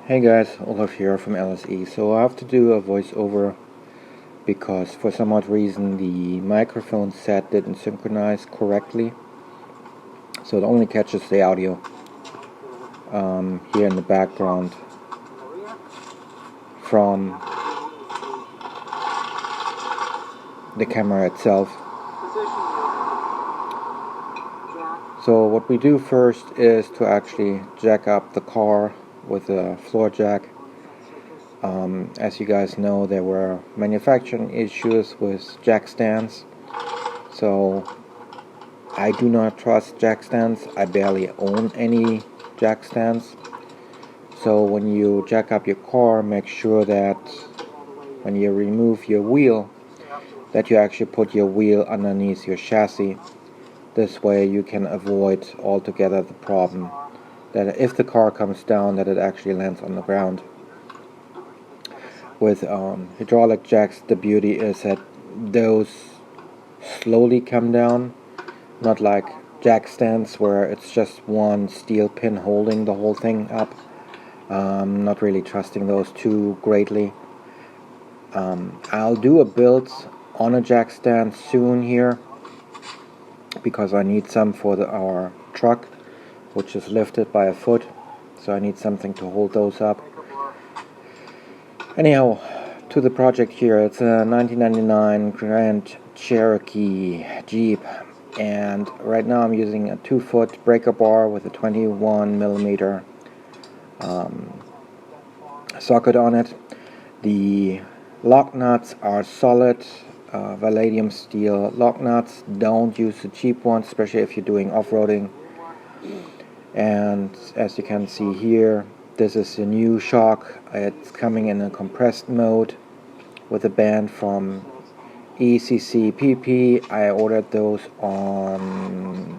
Hey guys, Olaf here from LSE. So I have to do a voiceover because for some odd reason the microphone set didn't synchronize correctly. So it only catches the audio here in the background from the camera itself. So what we do first is to actually jack up the car with a floor jack. As you guys know, there were manufacturing issues with jack stands, so I do not trust jack stands. I barely own any jack stands. So when you jack up your car, make sure that when you remove your wheel, that you actually put your wheel underneath your chassis. This way you can avoid altogether the problem that if the car comes down, that it actually lands on the ground. With hydraulic jacks, the beauty is that those slowly come down, not like jack stands where it's just one steel pin holding the whole thing up. Not really trusting those too greatly. I'll do a build on a jack stand soon here because I need some for our truck, which is lifted by a foot, so I need something to hold those up. Anyhow, to the project here. It's a 1999 Grand Cherokee Jeep, and right now I'm using a 2-foot breaker bar with a 21mm socket on it. The lock nuts are solid palladium steel lock nuts. Don't use the cheap ones, especially if you're doing off-roading. And as you can see here, this is a new shock. It's coming in a compressed mode with a band from ECCPP. I ordered those on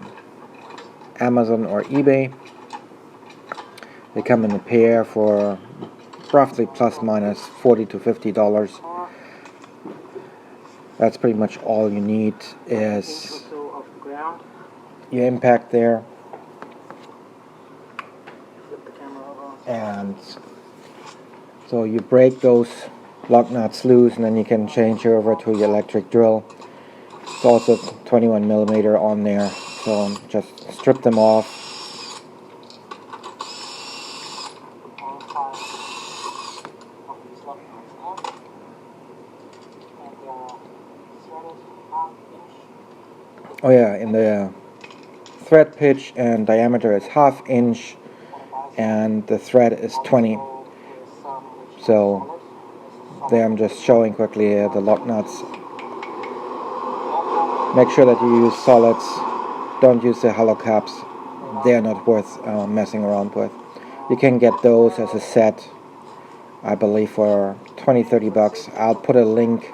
Amazon or eBay. They come in a pair for roughly plus minus $40 to $50. That's pretty much all you need is your impact there, and so you break those lock nuts loose, and then you can change over to your electric drill. It's also 21mm on there, so just strip them off. Oh yeah, in the thread pitch and diameter is 1/2 inch and the thread is 20. So there I'm just showing quickly the lock nuts. Make sure that you use solids. Don't use the hollow caps. They're not worth messing around with. You can get those as a set, I believe, for $20-30. I'll put a link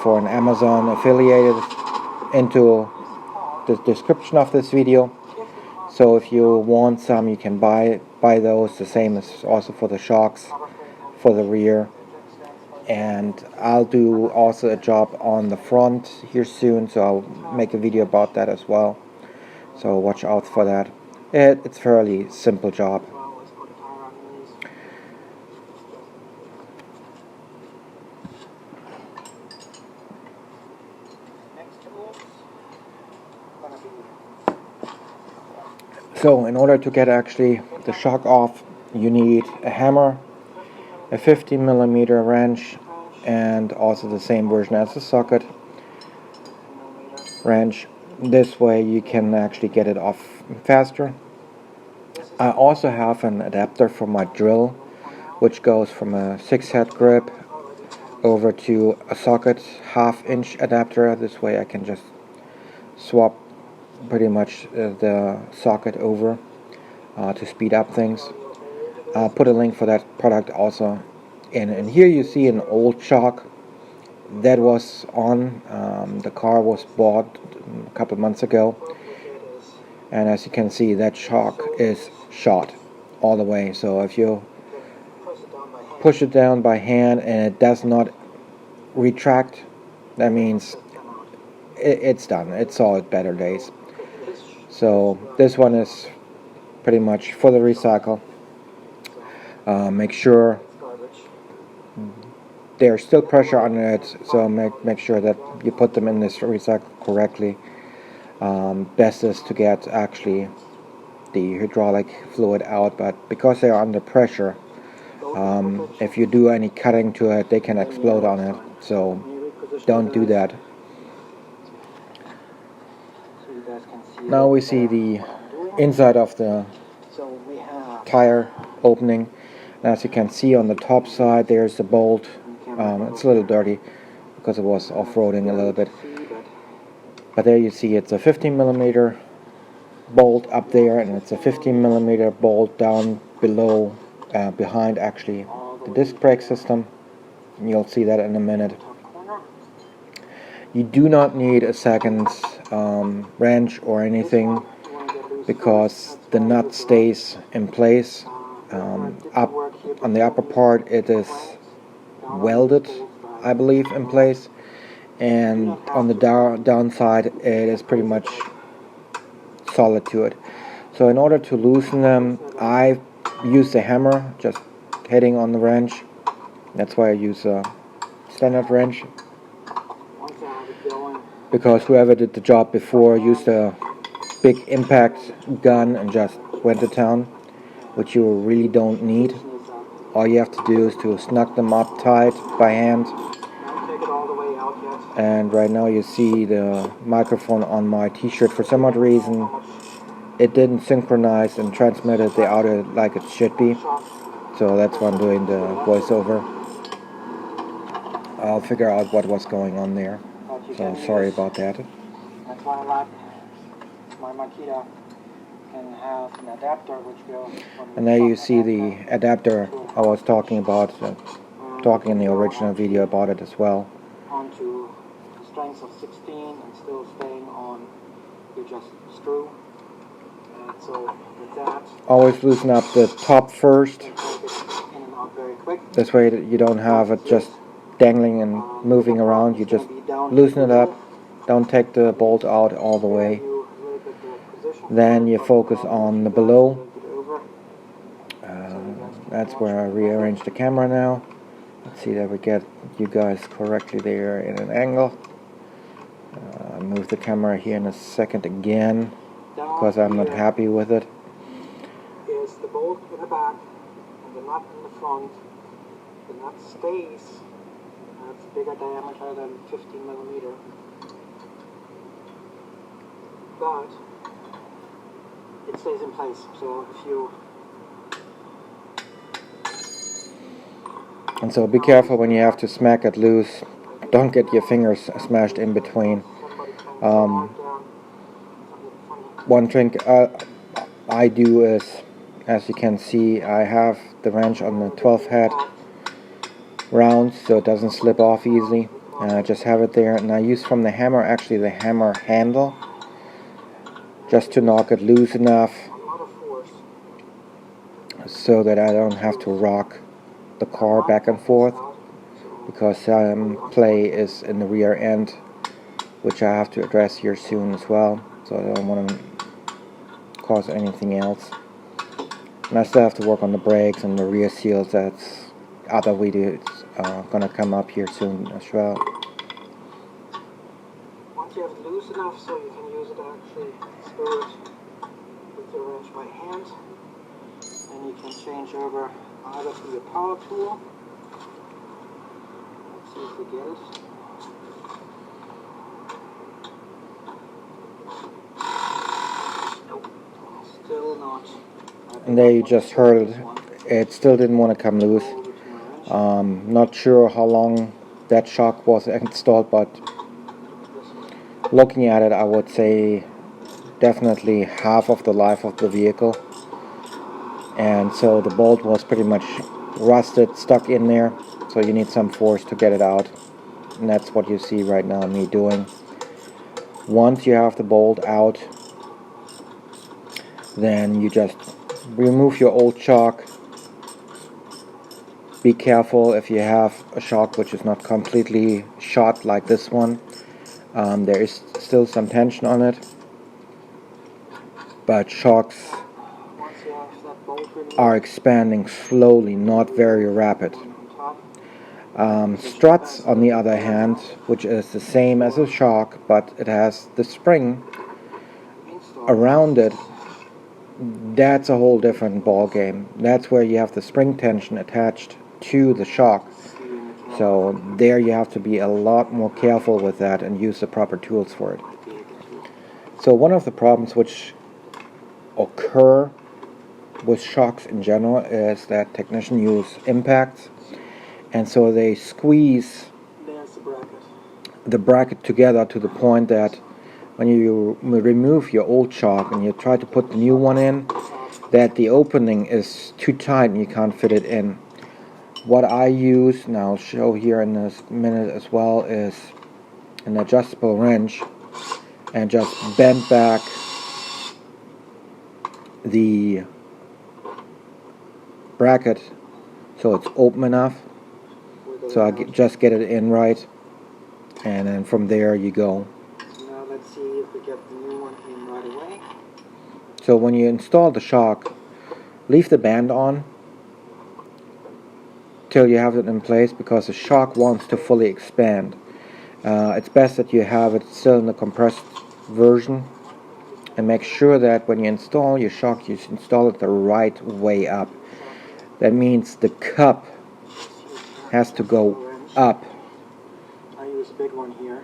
for an Amazon affiliated into the description of this video. So if you want some, you can buy those. The same as also for the shocks for the rear. And I'll do also a job on the front here soon, so I'll make a video about that as well. So watch out for that. It's a fairly simple job. So in order to get actually the shock off, you need a hammer, a 50mm wrench, and also the same version as the socket wrench. This way you can actually get it off faster. I also have an adapter for my drill, which goes from a 6-head grip over to a socket 1/2 inch adapter. This way I can just swap pretty much the socket over to speed up things. I'll put a link for that product also in. And here you see an old shock that was on. The car was bought a couple months ago, and as you can see, that shock is shot all the way. So if you push it down by hand and it does not retract, that means it's done. It saw its better days. So this one is pretty much for the recycle. Make sure there's still pressure on it, so make sure that you put them in this recycle correctly. Best is to get actually the hydraulic fluid out, but because they are under pressure, if you do any cutting to it, they can explode on it, so don't do that. Now we see the inside of the tire opening. As you can see on the top side, there's the bolt. It's a little dirty because it was off-roading a little bit, but there you see it's a 15mm bolt up there, and it's a 15mm bolt down below, behind actually the disc brake system. And you'll see that in a minute. You do not need a second wrench or anything, because the nut stays in place. Up on the upper part it is welded, I believe, in place, and on the downside it is pretty much solid to it. So in order to loosen them, I use the hammer, just hitting on the wrench. That's why I use a standard wrench, because whoever did the job before used a big impact gun and just went to town, which you really don't need. All you have to do is to snug them up tight by hand. And right now you see the microphone on my t-shirt. For some odd reason it didn't synchronize and transmitted the audio like it should be, so that's why I'm doing the voiceover. I'll figure out what was going on there, so sorry about that. That's why I like my Makita can have an adapter which goes. And there you see the adapter I was talking about, talking in the original video about it as well. Onto the strength of 16 and still staying on just screw. And so with that, always loosen up the top first. in and out very quick. This way you don't have it just dangling and moving around. You just loosen it up. Don't take the bolt out all the way. Then you focus on the below. That's where I rearrange the camera now. Let's see that we get you guys correctly there in an angle. Move the camera here in a second again, because I'm not happy with it. Is the bolt in the back and the nut in the front. The nut stays. It's bigger diameter than 15mm. But it stays in place. So if you And so be careful when you have to smack it loose. Don't get your fingers smashed in between. One thing I do is, as you can see, I have the wrench on the 12 head rounds, so it doesn't slip off easily. And I just have it there, and I use from the hammer, actually the hammer handle, just to knock it loose enough so that I don't have to rock the car back and forth, because play is in the rear end, which I have to address here soon as well, so I don't want to cause anything else. And I still have to work on the brakes and the rear seals. That's other videos gonna come up here soon as well. once you have it loose enough so you can use it actually screw it with your wrench by hand, and you can change over either to your power tool. Let's see if we get it. Nope, still not. And there you just heard it. It still didn't want to come loose. Not sure how long that shock was installed, but looking at it, I would say definitely half of the life of the vehicle. And so the bolt was pretty much rusted, stuck in there, so you need some force to get it out, and that's what you see right now me doing. Once you have the bolt out, then you just remove your old shock. Be careful if you have a shock which is not completely shot like this one. There is still some tension on it, but shocks are expanding slowly, not very rapid. Struts, on the other hand, which is the same as a shock, but it has the spring around it, that's a whole different ball game. That's where you have the spring tension attached to the shock. So there you have to be a lot more careful with that and use the proper tools for it. So one of the problems which occur with shocks in general is that technicians use impacts, and so they squeeze the bracket together to the point that when you remove your old shock and you try to put the new one in, that the opening is too tight and you can't fit it in. What I use, and I'll show here in a minute as well, is an adjustable wrench, and just bend back the bracket so it's open enough, so I just get it in right, and then from there you go. Now let's see if we get the new one in right away. So when you install the shock, leave the band on till you have it in place, because the shock wants to fully expand. It's best that you have it still in the compressed version, and make sure that when you install your shock, you install it the right way up. That means the cup has to go up, I use a big one here.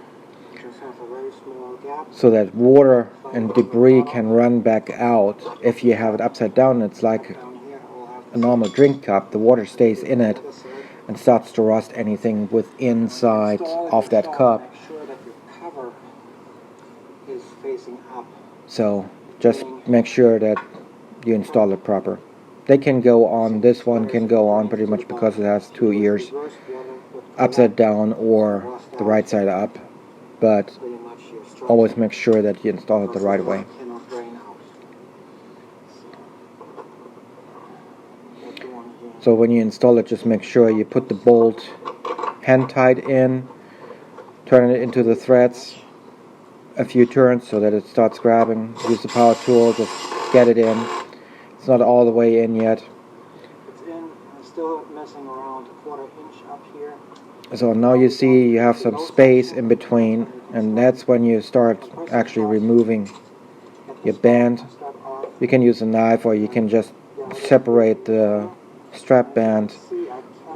Just have a very small gap, so that water and debris can run back out. If you have it upside down, it's like a normal drink cup. The water stays in it and starts to rust anything with inside of that cup. Make sure that your cover is facing up. So just make sure that you install it proper. They can go on, this one can go on pretty much because it has two ears, upside down or the right side up, but always make sure that you install it the right way. So when you install it, just make sure you put the bolt hand tight in, turn it into the threads a few turns so that it starts grabbing. Use the power tool, just get it in. It's not all the way in yet. It's in. I'm still messing around a 1/4 inch up here. So now you see you have some space in between, and that's when you start actually removing your band. You can use a knife, or you can just separate the strap band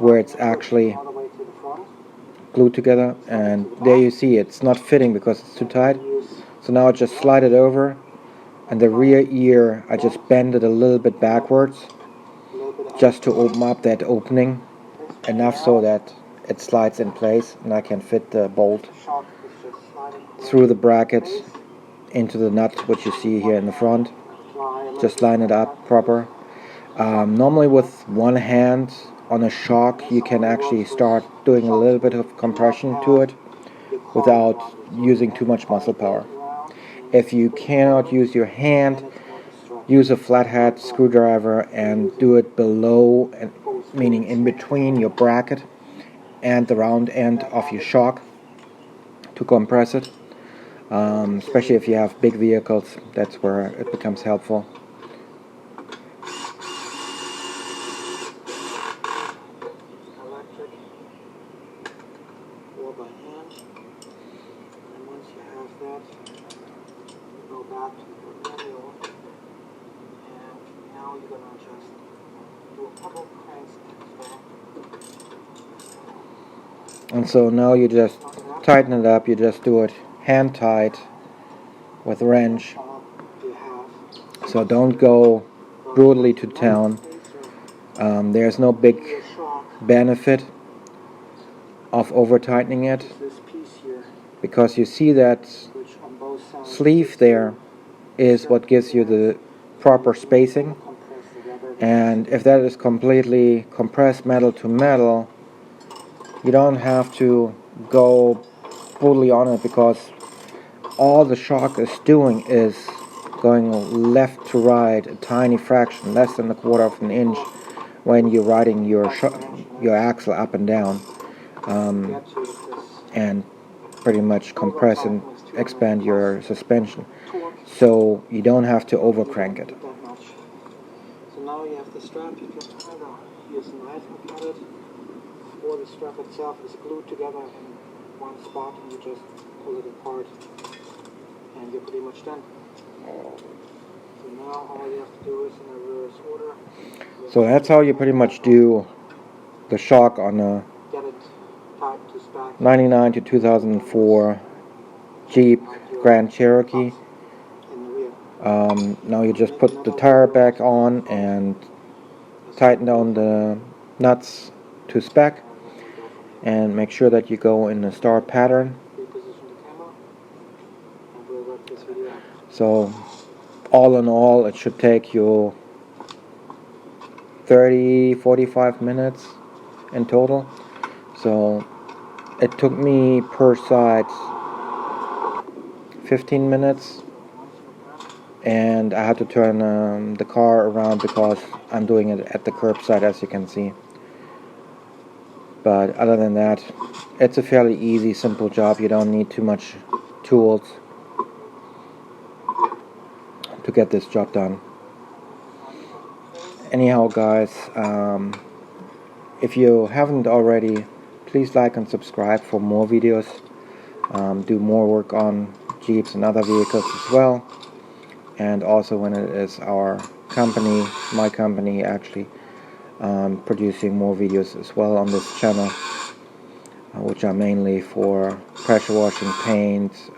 where it's actually glued together, and there you see it's not fitting because it's too tight. So now I just slide it over, and the rear ear I just bend it a little bit backwards just to open up that opening enough so that it slides in place, and I can fit the bolt through the bracket into the nut, which you see here in the front. Just line it up proper. Normally with one hand on a shock you can actually start doing a little bit of compression to it without using too much muscle power. If you cannot use your hand, use a flathead screwdriver and do it below, meaning in between your bracket and the round end of your shock, to compress it. Especially if you have big vehicles, that's where it becomes helpful. Electric or by hand. And once you have that, you go back to the manual, and now you're going to just do a couple cranks back. And so now you just tighten it up. You just do it hand tight with a wrench. So don't go brutally to town. There's no big benefit of over tightening it, because you see that sleeve there is what gives you the proper spacing, and if that is completely compressed metal to metal, you don't have to go brutally on it, because all the shock is doing is going left to right a tiny fraction, less than 1/4 of an inch, when you're riding your axle up and down, and pretty much compress and expand your suspension. So you don't have to over crank it. So now you have the strap, you can either use a knife and cut it, or the strap itself is glued together in one spot and you just pull it apart and you're pretty much done. So now all you have to do is in reverse order. So that's how you pretty much do the shock on a Get it tied to spec. 99 to 2004 Jeep Grand Cherokee. In the rear. Now you just put the tire back on and tighten down the nuts to spec, and make sure that you go in the star pattern. So all in all, it should take you 30-45 minutes in total. So it took me per side 15 minutes, and I had to turn the car around because I'm doing it at the curbside, as you can see. But other than that, it's a fairly easy, simple job. You don't need too much tools to get this job done. Anyhow, guys, if you haven't already, please like and subscribe for more videos. Do more work on Jeeps and other vehicles as well. And also when it is our company, my company actually, producing more videos as well on this channel, which are mainly for pressure washing, paint,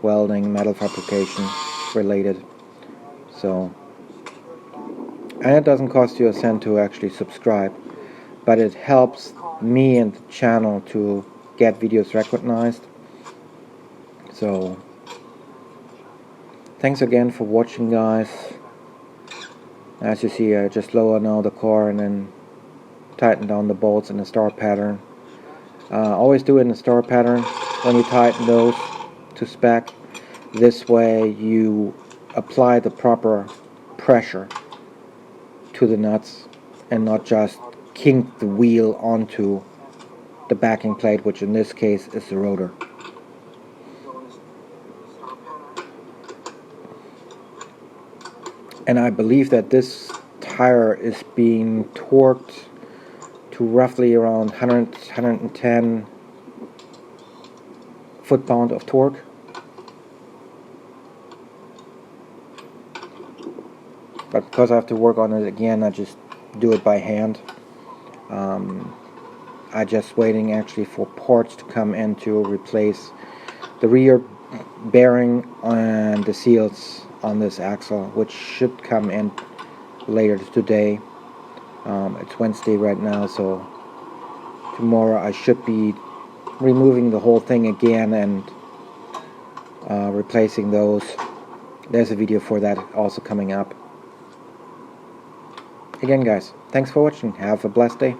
welding, metal fabrication related. So, and it doesn't cost you a cent to actually subscribe, but it helps me and the channel to get videos recognized. So thanks again for watching, guys. As you see, I just lower now the car and then tighten down the bolts in the star pattern. Always do it in the star pattern when you tighten those to spec. This way you apply the proper pressure to the nuts and not just kink the wheel onto the backing plate, which in this case is the rotor. And I believe that this tire is being torqued to roughly around 110 foot-pound of torque. But because I have to work on it again, I just do it by hand. I'm just waiting actually for parts to come in to replace the rear bearing and the seals on this axle, which should come in later today. It's Wednesday right now, so tomorrow I should be removing the whole thing again and replacing those. There's a video for that also coming up. Again, guys, thanks for watching. Have a blessed day.